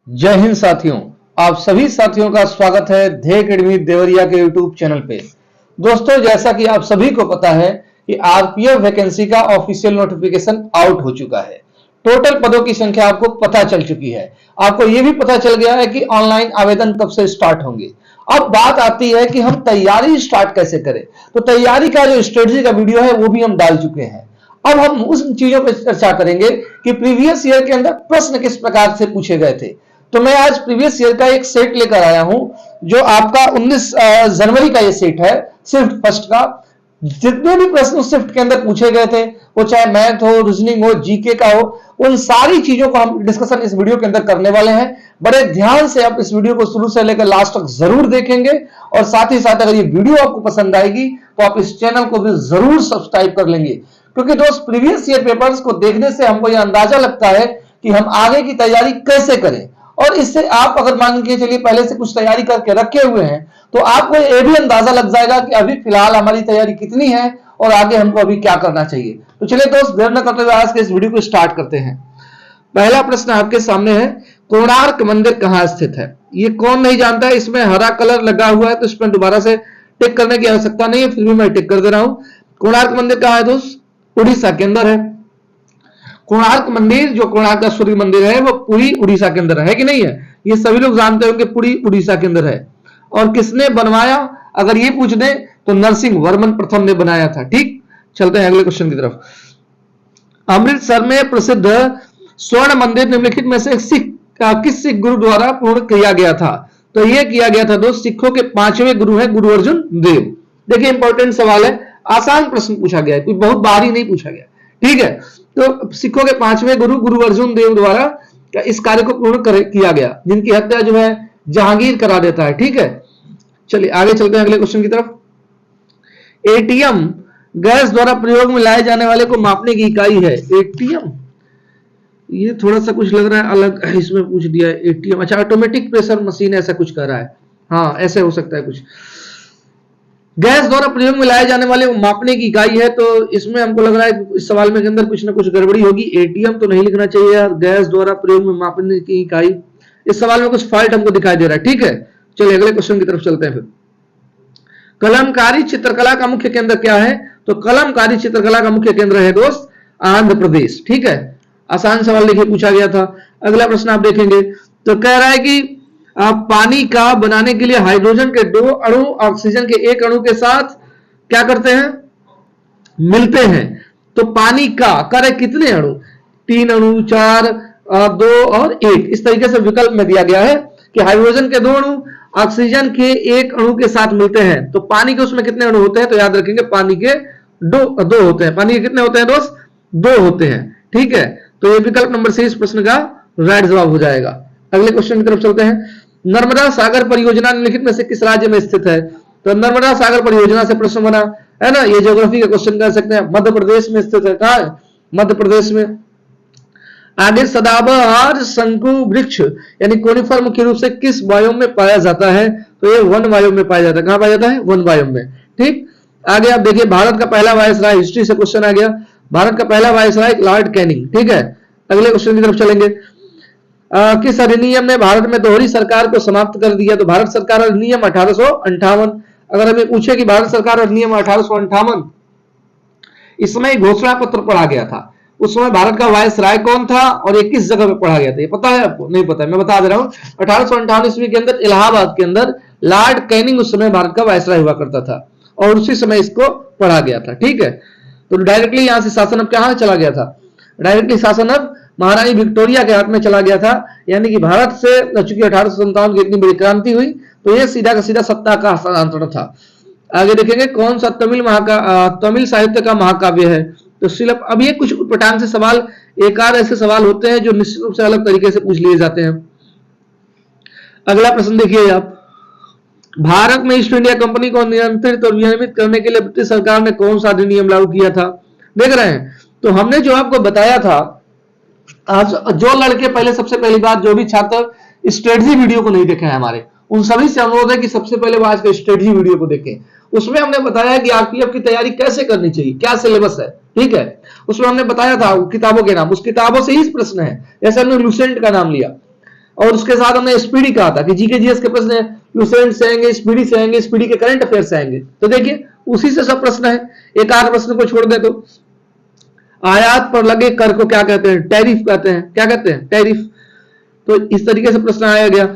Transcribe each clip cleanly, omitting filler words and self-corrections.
जय हिंद साथियों। आप सभी साथियों का स्वागत है ध्येय एकेडमी देवरिया के यूट्यूब चैनल पे। दोस्तों, जैसा कि आप सभी को पता है कि आरपीएफ वैकेंसी का ऑफिशियल नोटिफिकेशन आउट हो चुका है। टोटल पदों की संख्या आपको पता चल चुकी है। आपको यह भी पता चल गया है कि ऑनलाइन आवेदन कब से स्टार्ट होंगे। अब बात आती है कि हम तैयारी स्टार्ट कैसे करें। तो तैयारी का जो स्ट्रेटजी का वीडियो है वो भी हम डाल चुके हैं। अब हम उस चीजों पर चर्चा करेंगे कि प्रीवियस ईयर के अंदर प्रश्न किस प्रकार से पूछे गए थे। तो मैं आज प्रीवियस ईयर का एक सेट लेकर आया हूं, जो आपका 19 जनवरी का ये सेट है। शिफ्ट फर्स्ट का जितने भी प्रश्न उस शिफ्ट के अंदर पूछे गए थे, वो चाहे मैथ हो, रीजनिंग हो, जीके का हो, उन सारी चीजों को हम डिस्कशन इस वीडियो के अंदर करने वाले हैं। बड़े ध्यान से आप इस वीडियो को शुरू से लेकर लास्ट तक जरूर देखेंगे और साथ ही साथ अगर ये वीडियो आपको पसंद आएगी तो आप इस चैनल को भी जरूर सब्सक्राइब कर लेंगे, क्योंकि दोस्त प्रीवियस ईयर पेपर्स को देखने से हमको यह अंदाजा लगता है कि हम आगे की तैयारी कैसे करें। और इससे आप अगर मान के चलिए पहले से कुछ तैयारी करके रखे हुए हैं तो आपको यह भी अंदाजा लग जाएगा कि अभी फिलहाल हमारी तैयारी कितनी है और आगे हमको अभी क्या करना चाहिए। तो चलिए दोस्त, देर न करते हुए आज के इस वीडियो को स्टार्ट करते हैं। पहला प्रश्न आपके सामने है, कोणार्क मंदिर कहां स्थित है? ये कौन नहीं जानता है। इसमें हरा कलर लगा हुआ है तो इसमें दोबारा से टिक करने की आवश्यकता नहीं है, फिर भी मैं टिक कर दे रहा हूं। कोणार्क मंदिर कहां है दोस्त? उड़ीसा के अंदर है। कोणार्क मंदिर, जो कोणार्क का सूर्य मंदिर है, वो पुरी उड़ीसा के अंदर है कि नहीं है? ये सभी लोग जानते होंगे पुरी उड़ीसा के अंदर है। और किसने बनवाया, अगर ये पूछ दे तो नरसिंह वर्मन प्रथम ने बनाया था। ठीक, चलते हैं अगले क्वेश्चन की तरफ। अमृतसर में प्रसिद्ध स्वर्ण मंदिर निम्नलिखित में से किस सिख गुरु द्वारा पूर्ण किया गया था? तो यह किया गया था दोस्त, सिखों के 5वें गुरु है गुरु अर्जुन देव। देखिए इंपॉर्टेंट सवाल है, आसान प्रश्न पूछा गया है, कोई बहुत भारी नहीं पूछा गया। ठीक है, तो सिखों के 5वें गुरु गुरु अर्जुन देव द्वारा इस कार्य को पूर्ण किया गया, जिनकी हत्या जो है जहांगीर करा देता है। ठीक है, चलिए आगे चलते हैं अगले क्वेश्चन की तरफ। एटीएम गैस द्वारा प्रयोग में लाए जाने वाले को मापने की इकाई है। एटीएम, ये थोड़ा सा कुछ लग रहा है अलग, इसमें पूछ दिया है एटीएम। अच्छा, ऑटोमेटिक प्रेशर मशीन ऐसा कुछ कह रहा है। हाँ, ऐसे हो सकता है कुछ। गैस द्वारा प्रयोग में लाए जाने वाले मापने की इकाई है, तो इसमें हमको लग रहा है इस सवाल में के अंदर कुछ ना कुछ गड़बड़ी होगी। एटीएम तो नहीं लिखना चाहिए यार, गैस द्वारा प्रयोग में मापने की इकाई, इस सवाल में कुछ फॉल्ट हमको दिखाई दे रहा है। ठीक है, चलिए अगले क्वेश्चन की तरफ चलते हैं। फिर कलमकारी चित्रकला का मुख्य केंद्र क्या है? तो कलमकारी चित्रकला का मुख्य केंद्र है दोस्त आंध्र प्रदेश। ठीक है, आसान सवाल देखिए पूछा गया था। अगला प्रश्न आप देखेंगे तो कह रहा है कि पानी का बनाने के लिए हाइड्रोजन के 2 अणु ऑक्सीजन के 1 अणु के साथ क्या करते हैं? मिलते हैं। तो पानी का करे कितने अणु? 3 अणु, 4, 2 और 1। इस तरीके से विकल्प में दिया गया है कि हाइड्रोजन के 2 अणु ऑक्सीजन के 1 अणु के साथ मिलते हैं। तो पानी के उसमें कितने अणु होते हैं? तो याद रखेंगे पानी के 2 होते हैं। पानी के कितने होते हैं दोस्त? 2 होते हैं। ठीक है, तो ये विकल्प नंबर C इस प्रश्न का राइट जवाब हो जाएगा। अगले क्वेश्चन की तरफ चलते हैं। नर्मदा सागर परियोजना निम्नलिखित में से किस राज्य में स्थित है? तो नर्मदा सागर परियोजना से प्रश्न बना है ना, ये ज्योग्राफी का क्वेश्चन कह सकते हैं। मध्य प्रदेश में स्थित है। कहां है? मध्य प्रदेश में। आगे सदाबहार शंकु वृक्ष यानी कोनिफर मुख्य रूप से किस वायुम में पाया जाता है? तो ये वन वायुम में पाया जाता है। कहां पाया जाता है? वन वायुम में। ठीक, आगे आप देखिए, भारत का पहला वायसराय, हिस्ट्री से क्वेश्चन आ गया। भारत का पहला वायसराय लॉर्ड कैनिंग। ठीक है, अगले क्वेश्चन की तरफ चलेंगे। किस अधिनियम ने भारत में दोहरी सरकार को समाप्त कर दिया? तो भारत सरकार अधिनियम 1858। अगर हमें पूछे कि भारत सरकार अधिनियम 1858, इसमें घोषणा पत्र पढ़ा गया था, उस समय भारत का वायसराय कौन था और ये किस जगह पे पढ़ा गया था? ये पता है आपको? नहीं पता है, मैं बता दे रहा हूं। 1858 ईस्वी के अंदर इलाहाबाद के अंदर लॉर्ड कैनिंग उस समय भारत का वायसराय हुआ करता था और उसी समय इसको पढ़ा गया था। ठीक है, तो डायरेक्टली यहां से शासन अब कहां चला गया था? डायरेक्टली शासन अब महारानी विक्टोरिया के हाथ में चला गया था। यानी कि भारत से चूंकि 1857 की इतनी बड़ी क्रांति हुई तो यह सीधा का सीधा सत्ता का हस्तांतरण था। आगे देखेंगे कौन सा तमिल साहित्य का महाकाव्य है? तो शिल्प। अब ये कुछ उटपटांग से सवाल, एक आध ऐसे सवाल होते हैं जो निश्चित रूप से अलग तरीके से पूछ लिए जाते हैं। अगला प्रश्न देखिए आप, भारत में ईस्ट इंडिया कंपनी को नियंत्रित और विनियमित करने के लिए ब्रिटिश सरकार ने कौन सा अधिनियम लागू किया था? देख रहे हैं, तो हमने जो आपको बताया था, आज जो लड़के पहले, सबसे पहली बात, जो भी छात्र स्ट्रेटजी वीडियो को नहीं देखे हैं हमारे, उन सभी से अनुरोध है कि सबसे पहले वो आज के स्ट्रेटजी वीडियो को देखें। उसमें हमने बताया कि आरपीएफ की तैयारी कैसे करनी चाहिए, क्या सिलेबस है। ठीक है, उसमें हमने बताया था किताबों के नाम, उस किताबों से ही प्रश्न है। जैसे हमने लुसेंट का नाम लिया, और उसके साथ हमने स्पीडी कहा था कि जीके जीएस के प्रश्न लुसेंट से आएंगे, स्पीडी से आएंगे, स्पीडी के करंट अफेयर से आएंगे। तो देखिए उसी से सब प्रश्न है, एक आध प्रश्न को छोड़ दे तो। आयात पर लगे कर को क्या कहते हैं? टैरिफ कहते हैं। क्या कहते हैं? टैरिफ। तो इस तरीके से प्रश्न आया गया।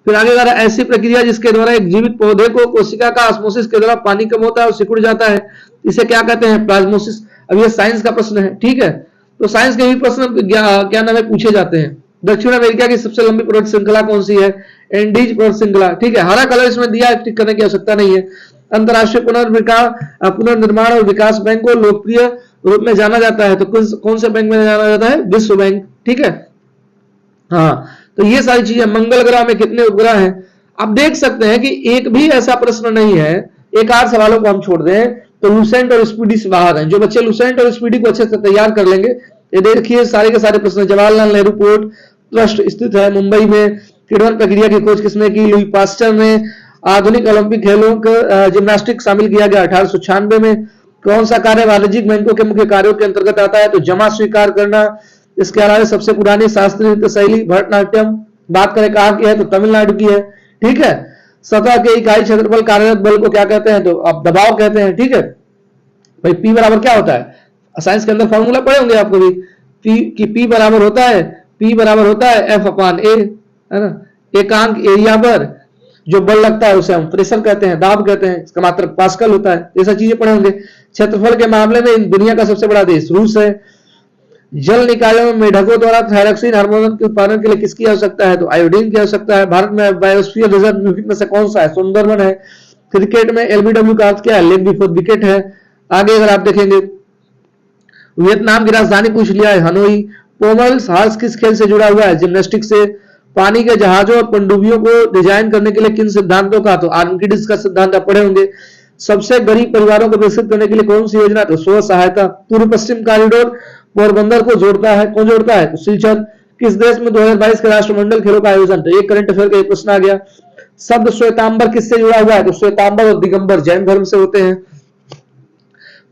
फिर आगे कह रहा है ऐसी प्रक्रिया जिसके द्वारा एक जीवित पौधे को कोशिका का ऑस्मोसिस के द्वारा पानी कम होता है और सिकुड़ जाता है, इसे क्या कहते हैं? प्लाज्मोसिस। अब ये साइंस का प्रश्न है, ठीक है। तो साइंस के भी प्रश्न क्या नाम है पूछे जाते हैं। दक्षिण अमेरिका की सबसे लंबी पर्वत श्रृंखला कौन सी है? एंडीज पर्वत श्रृंखला, ठीक है। हरा कलर इसमें दिया है, टिक करने की आवश्यकता नहीं है। अंतरराष्ट्रीय पुनर्निर्माण और विकास बैंक को लोकप्रिय रूप में जाना जाता है, तो कौन से बैंक में जाना जाता है? विश्व बैंक, ठीक है। हाँ, तो ये सारी चीजें। मंगल ग्रह में कितने उपग्रह हैं? आप देख सकते हैं कि एक भी ऐसा प्रश्न नहीं है, एक आध सवालों को हम छोड़ दें तो लुसेंट और स्पीडी से बाहर हैं। जो बच्चे लुसेंट और स्पीडी को अच्छे से तैयार कर लेंगे, ये देखिए सारे के सारे प्रश्न। जवाहरलाल नेहरू पोर्ट ट्रस्ट स्थित है मुंबई में। किण्वन प्रक्रिया की खोज किसने की? लुई पास्चर ने। आधुनिक ओलंपिक खेलों का जिम्नास्टिक शामिल किया गया 1896 में। कौन सा कार्य वाणिज्यिक बैंकों के मुख्य कार्यों के अंतर्गत आता है? तो जमा स्वीकार करना। इसके अलावा सबसे पुरानी शास्त्रीय नृत्य शैली भरतनाट्यम। बात करें कहाँ की है? तो तमिलनाडु की है, ठीक है। सतह के इकाई क्षेत्रफल कार्यरत बल को क्या कहते हैं? तो अब दबाव कहते हैं, ठीक है। भाई पी बराबर क्या होता है? साइंस के अंदर फॉर्मूला पढ़े होंगे आपको भी, पी बराबर होता है एफ अपान ए, है ना। एकांक एरिया पर जो बल लगता है उसे हम प्रेशर कहते हैं, दाब कहते हैं। इसका मात्रक पास्कल होता है। ये सब चीजें पढ़े होंगे। क्षेत्रफल के मामले में दुनिया का सबसे बड़ा देश रूस है। जल निकायों में मेढकों द्वारा थायरॉक्सिन हार्मोन के उत्पादन के लिए किसकी आवश्यकता है? तो आयोडीन की आवश्यकता है। भारत में बायोस्फीयर रिजर्व में से कौन सा है? सुंदरबन है। क्रिकेट में एलबीडब्ल्यू का अर्थ क्या है? लेग बिफोर विकेट है। आगे अगर आप देखेंगे, वियतनाम की राजधानी पूछ लिया है, हनोई। पोमल हार्स किस खेल से जुड़ा हुआ है? जिम्नास्टिक से। पानी के जहाजों और पनडुब्बियों को डिजाइन करने के लिए किन सिद्धांतों का? तो आर्किमिडीज का सिद्धांत आप पढ़े होंगे। सबसे गरीब परिवारों को विकसित करने के लिए कौन सी योजना? तो स्व सहायता। पूर्व पश्चिम कॉरिडोर पोरबंदर को जोड़ता है, कौन जोड़ता है? तो सिलचर। किस देश में 2022 के राष्ट्रमंडल खेलों का आयोजन? तो एक करंट अफेयर का एक प्रश्न आ गया। शब्द श्वेतांबर किससे जुड़ा हुआ है? तो श्वेतांबर और दिगंबर जैन धर्म से होते हैं।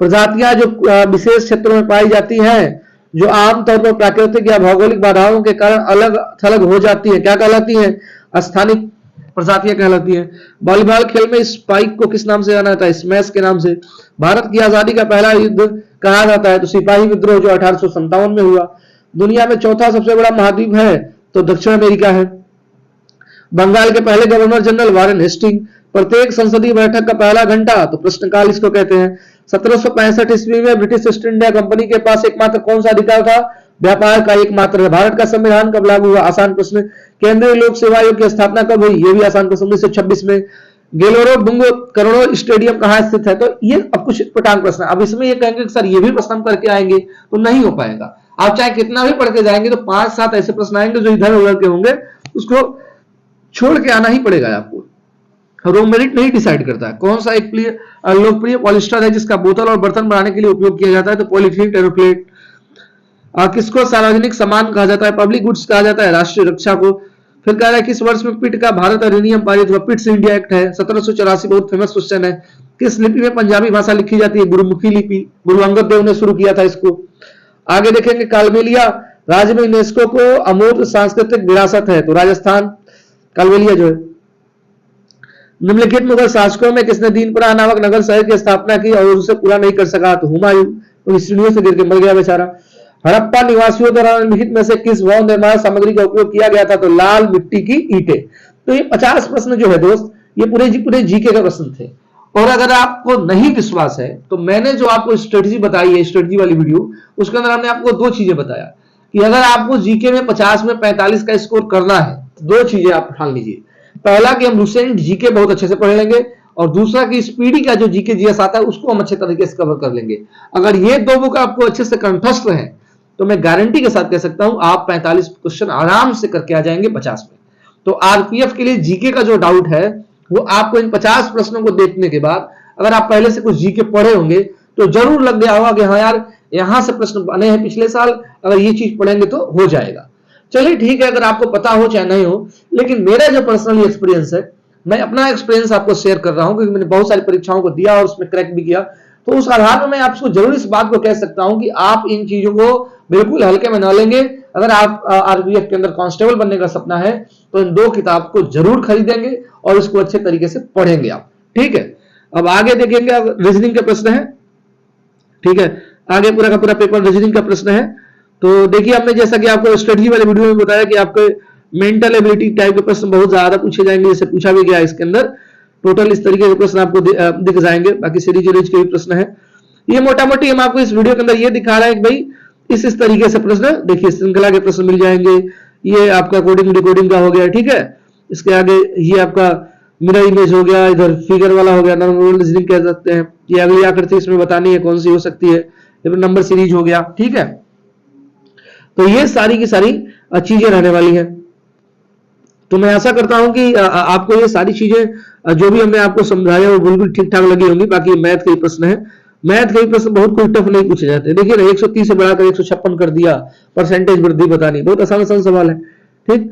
प्रजातियां जो विशेष क्षेत्रों में पाई जाती हैं, जो आमतौर पर प्राकृतिक या भौगोलिक बाधाओं के कारण अलग थलग हो जाती है, क्या कहलाती हैं? स्थानिक प्रजातियां कहलाती हैं। वॉलीबॉल खेल में स्पाइक को किस नाम से जाना जाता है? स्मैश के नाम से। भारत की आजादी का पहला युद्ध कहा जाता है? तो सिपाही विद्रोह जो 1857 में हुआ। दुनिया में चौथा सबसे बड़ा महाद्वीप है? तो दक्षिण अमेरिका है। बंगाल के पहले गवर्नर जनरल वारेन हेस्टिंग। प्रत्येक संसदीय बैठक का पहला घंटा? तो प्रश्नकाल इसको कहते हैं। 1765 ईस्वी में ब्रिटिश ईस्ट इंडिया कंपनी के पास एकमात्र कौन सा अधिकार था? व्यापार का एकमात्र है। भारत का संविधान कब लागू हुआ? आसान प्रश्न। केंद्रीय लोक सेवा आयोग की स्थापना कब हुई? ये भी आसान प्रश्न। 1926 में। गेलोरो बुंगो करोड़ो स्टेडियम कहाँ स्थित है? तो ये अब कुछ पटांग प्रश्न। अब इसमें ये कहेंगे सर ये भी प्रश्न करके आएंगे, तो नहीं हो पाएगा। आप चाहे कितना भी पढ़ के जाएंगे तो 5-7 ऐसे प्रश्न आएंगे जो इधर उधर के होंगे, उसको छोड़ के आना ही पड़ेगा आपको। रो मेरिट नहीं डिसाइड करता है कौन सा एक लोकप्रिय पॉलिस्टर है जिसका बोतल और बर्तन बनाने के लिए उपयोग किया जाता है? तो पॉलीथीन टेरोप्लेट। किसको सार्वजनिक सामान कहा जाता है? पब्लिक गुड्स कहा जाता है राष्ट्रीय रक्षा को। फिर कह रहा है किस वर्ष में पिट का भारत अधिनियम पारित हुआ? पिट्स इंडिया एक्ट है 1784। बहुत फेमस क्वेश्चन है। किस लिपि में पंजाबी भाषा लिखी जाती है? गुरुमुखी लिपि। गुरु अंगद देव ने शुरू किया था इसको। आगे देखेंगे कालबेलिया राज्य में यूनेस्को को अमूर्त सांस्कृतिक विरासत है? तो राजस्थान कालबेलिया जो है। निम्नलिखित मुगल शासकों में किसने दीनपुरा नामक नगर शहर की स्थापना की और उसे पूरा नहीं कर सका? तो हुमायूं। तो सीढ़ियों से गिर के मर गया बेचारा। हड़प्पा निवासियों द्वारा निम्नलिखित में से किस भवन निर्माण सामग्री का उपयोग किया गया था? तो लाल मिट्टी की ईंटें। तो ये 50 प्रश्न जो है दोस्त, ये पूरे जीके का प्रश्न थे। और अगर आपको नहीं विश्वास है तो मैंने जो आपको स्ट्रेटजी बताई है, स्ट्रेटजी वाली वीडियो, उसके अंदर हमने आपको 2 चीजें बताया कि अगर आपको जीके में 50 में 45 का स्कोर करना है, 2 चीजें आप ठान लीजिए। पहला कि हम लुसेंट जीके बहुत अच्छे से पढ़ लेंगे, और दूसरा कि स्पीडी का जो जीके जीएस आता है उसको हम अच्छे तरीके से कवर कर लेंगे। अगर ये 2 बुक आपको अच्छे से कंठस्थ है तो मैं गारंटी के साथ कह सकता हूं आप 45 क्वेश्चन आराम से करके आ जाएंगे 50 में। तो आरपीएफ के लिए जीके का जो डाउट है वो आपको इन 50 प्रश्नों को देखने के बाद, अगर आप पहले से कुछ जीके पढ़े होंगे तो जरूर लग गया होगा कि हाँ यार यहां से प्रश्न बने हैं पिछले साल, अगर ये चीज पढ़ेंगे तो हो जाएगा। चलिए ठीक है, अगर आपको पता हो चाहे नहीं हो, लेकिन मेरा जो पर्सनली एक्सपीरियंस है, मैं अपना एक्सपीरियंस आपको शेयर कर रहा हूं क्योंकि मैंने बहुत सारी परीक्षाओं को दिया और उसमें क्रैक भी किया। तो उस आधार पर मैं आपको जरूर इस बात को कह सकता हूं कि आप इन चीजों को बिल्कुल हल्के में ना लेंगे। अगर आप आरपीएफ के अंदर कांस्टेबल बनने का सपना है तो इन 2 किताब को जरूर खरीदेंगे और इसको अच्छे तरीके से पढ़ेंगे आप। ठीक है, अब आगे देखेंगे। अब रीजनिंग का प्रश्न है। ठीक है, आगे पूरा का पूरा पेपर रीजनिंग का प्रश्न है। तो देखिए, हमने जैसा कि आपको स्ट्रेटजी वाले वीडियो में बताया कि आपके मेंटल एबिलिटी टाइप के प्रश्न बहुत ज्यादा पूछे जाएंगे, जैसे पूछा भी गया इसके अंदर। टोटल इस तरीके के प्रश्न आपको दिख जाएंगे। बाकी सीरीज के भी प्रश्न है। ये मोटा मोटी हम आपको इस वीडियो के अंदर ये दिखा रहे हैं कि भाई इस तरीके से प्रश्न देखिए, श्रृंखला के प्रश्न मिल जाएंगे। ये आपका कोडिंग डिकोडिंग का हो गया। ठीक है, इसके आगे ये आपका मिरर इमेज हो गया, इधर फिगर वाला हो गया, नॉर्मल रीजनिंग कह सकते हैं। ये अगली आकृति इसमें बतानी है कौन सी हो सकती है, फिर नंबर सीरीज हो गया। ठीक है, तो ये सारी की सारी चीजें रहने वाली हैं। तो मैं आशा करता हूं कि आपको ये सारी चीजें जो भी हमने आपको समझाया वो बिल्कुल ठीक ठाक लगी होंगी। बाकी मैथ के प्रश्न है, मैथ के प्रश्न बहुत कोई टफ नहीं पूछे जाते। देखिए ना, 130 से बढ़ाकर 156 कर दिया, परसेंटेज वृद्धि बतानी, बहुत आसान आसान सवाल है। ठीक,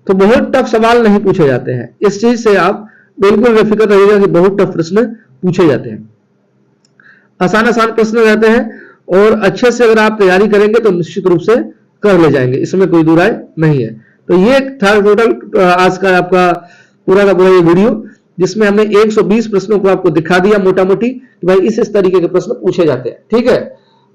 तो बहुत टफ सवाल नहीं पूछे जाते हैं। इस चीज से आप बिल्कुल बेफिक्र रहिएगा कि बहुत टफ प्रश्न पूछे जाते हैं। आसान आसान प्रश्न रहते हैं और अच्छे से अगर आप तैयारी करेंगे तो निश्चित रूप से कर ले जाएंगे, इसमें कोई दुराय नहीं है। तो ये था टोटल आज का आपका पूरा का पूरा ये वीडियो, जिसमें हमने 120 प्रश्नों को आपको दिखा दिया मोटा मोटी कि भाई इस तरीके के प्रश्न पूछे जाते हैं। ठीक है,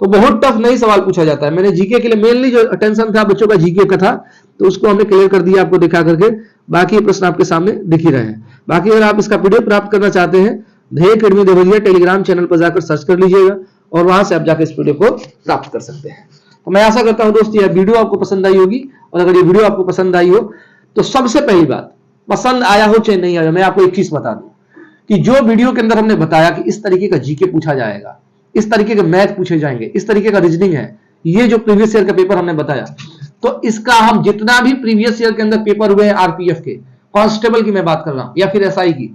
तो बहुत टफ नहीं सवाल पूछा जाता है। मैंने जीके के लिए मेनली जो अटेंशन था बच्चों का जीके का था, तो उसको हमने क्लियर कर दिया आपको दिखा करके। बाकी प्रश्न आपके सामने दिख ही रहे हैं। बाकी अगर आप इसका पीडीएफ प्राप्त करना चाहते हैं, ध्येय अकेडमी देवरिया टेलीग्राम चैनल पर जाकर सर्च कर लीजिएगा और वहां से आप जाकर इस पीडीएफ को प्राप्त कर सकते हैं। तो मैं आशा करता हूं दोस्तों यह वीडियो आपको पसंद आई होगी, और अगर ये वीडियो आपको पसंद आई हो तो सबसे पहली बात, पसंद आया हो चाहे नहीं आया, मैं आपको एक चीज बता दूं कि जो वीडियो के अंदर हमने बताया कि इस तरीके का जीके पूछा जाएगा, इस तरीके के मैथ पूछे जाएंगे, इस तरीके का रीजनिंग है, ये जो प्रीवियस ईयर का पेपर हमने बताया, तो इसका हम जितना भी प्रीवियस ईयर के अंदर पेपर हुए हैं आरपीएफ के, कांस्टेबल की मैं बात कर रहा हूं या फिर एसआई की,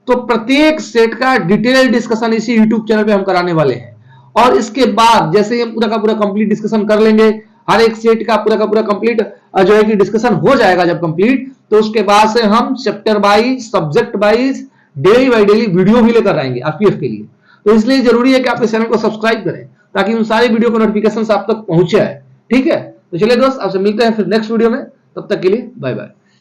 तो प्रत्येक सेट का डिटेल डिस्कशन इसी यूट्यूब चैनल पे हम कराने वाले हैं। और इसके बाद जैसे ही हम पूरा का पूरा कंप्लीट डिस्कशन कर लेंगे, हर एक सेट का पूरा कंप्लीट जो है कि डिस्कशन हो जाएगा जब कंप्लीट, तो उसके बाद से हम chapter wise, subject wise, daily by daily video भी लेकर आएंगे आरपीएफ के लिए। तो इसलिए जरूरी है कि आप इस चैनल को सब्सक्राइब करें ताकि उन सारे वीडियो को नोटिफिकेशन आप तक पहुंचे। ठीक है, तो चलिए दोस्त, आपसे मिलते हैं फिर नेक्स्ट वीडियो में। तब तक के लिए बाय बाय।